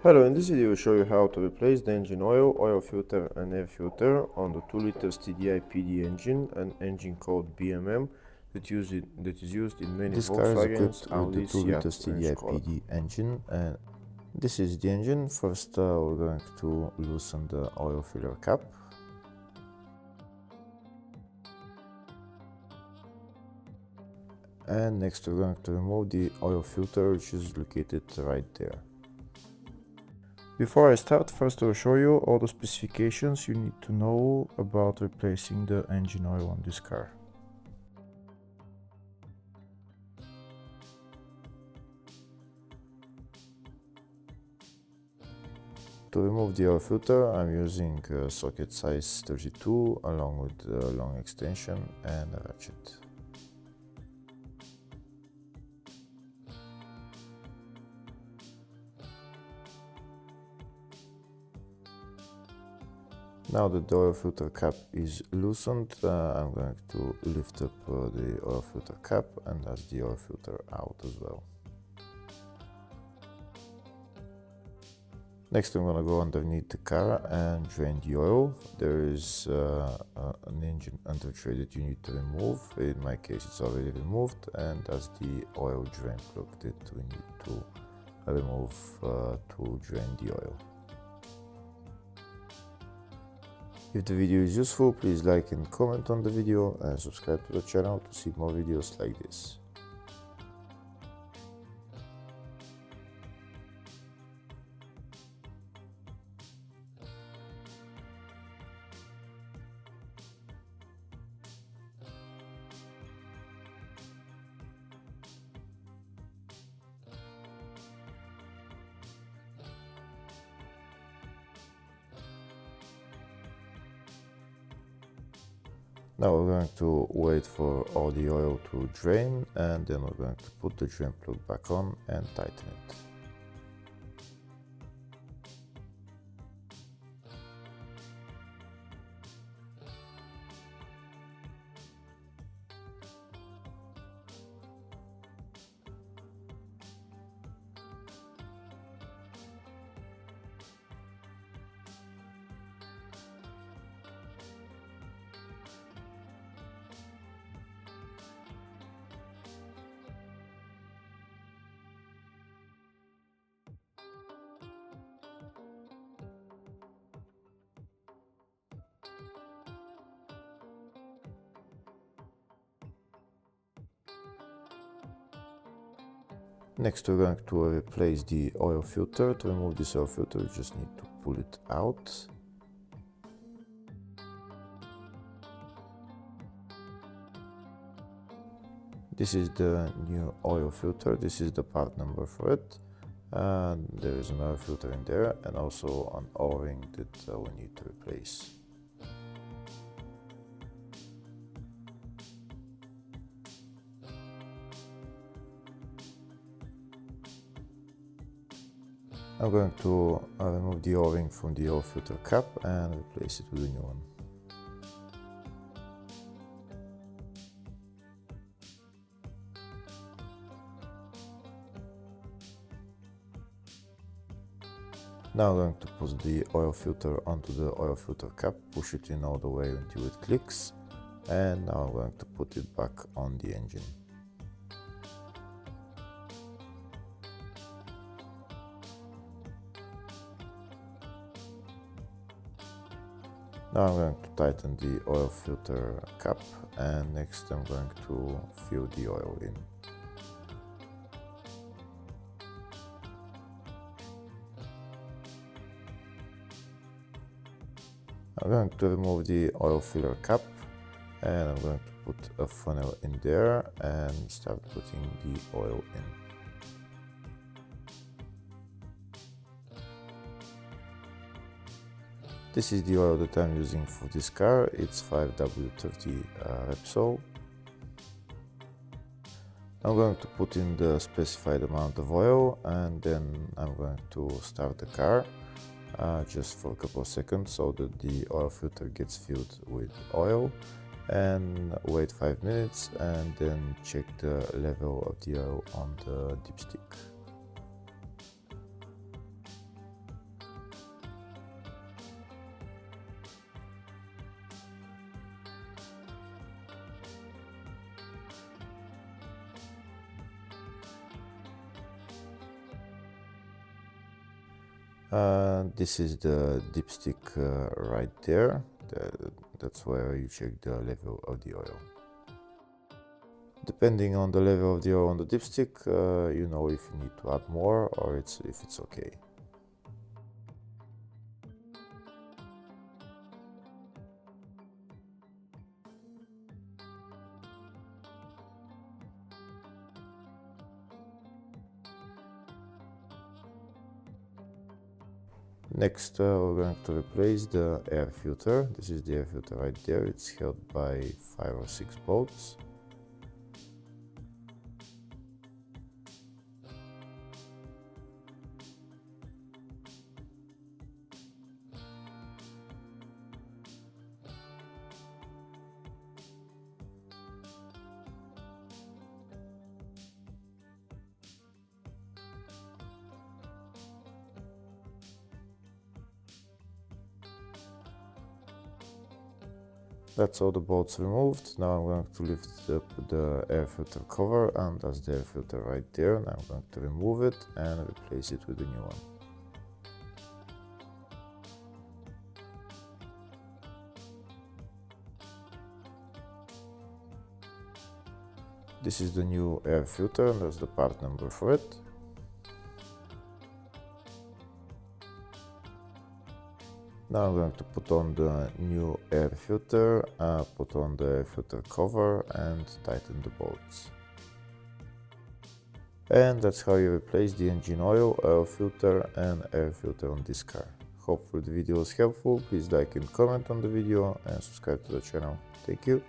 Hello, in this video we'll show you how to replace the engine oil filter and air filter on the 2 liters TDI PD engine, an engine called BMM that is used in many Volkswagens, Audi, with the 2 liters Seat and TDI Skoda. PD engine, and this is the engine. First we're going to loosen the oil filler cap. And next we're going to remove the oil filter, which is located right there. Before I start, first I will show you all the specifications you need to know about replacing the engine oil on this car. To remove the oil filter, I'm using a socket size 32 along with a long extension and a ratchet. Now that the oil filter cap is loosened, I'm going to lift up the oil filter cap and let the oil filter out as well. Next I'm going to go underneath the car and drain the oil. There is an engine undertray that you need to remove. In my case it's already removed, and that's the oil drain plug that we need to remove to drain the oil. If the video is useful, please like and comment on the video and subscribe to the channel to see more videos like this. Now we're going to wait for all the oil to drain, and then we're going to put the drain plug back on and tighten it. Next we're going to replace the oil filter. To remove this oil filter, you just need to pull it out. This is the new oil filter. This is the part number for it. And there is an oil filter in there, and also an O-ring that we need to replace. I'm going to remove the O-ring from the oil filter cap and replace it with a new one. Now I'm going to put the oil filter onto the oil filter cap, push it in all the way until it clicks, and now I'm going to put it back on the engine. Now I'm going to tighten the oil filter cap, and next I'm going to fill the oil in. I'm going to remove the oil filler cap, and I'm going to put a funnel in there and start putting the oil in. This is the oil that I'm using for this car. It's 5W30 Repsol. I'm going to put in the specified amount of oil, and then I'm going to start the car just for a couple of seconds so that the oil filter gets filled with oil, and wait 5 minutes and then check the level of the oil on the dipstick. This is the dipstick right there. That's where you check the level of the oil. Depending on the level of the oil on the dipstick, you know if you need to add more or if it's okay. Next, we're going to replace the air filter. This is the air filter right there. It's held by 5 or 6 bolts. That's all the bolts removed. Now I'm going to lift up the air filter cover, and that's the air filter right there. Now I'm going to remove it and replace it with a new one. This is the new air filter, and that's the part number for it. Now I'm going to put on the new air filter, put on the air filter cover and tighten the bolts. And that's how you replace the engine oil, oil filter and air filter on this car. Hopefully the video was helpful. Please like and comment on the video and subscribe to the channel. Thank you.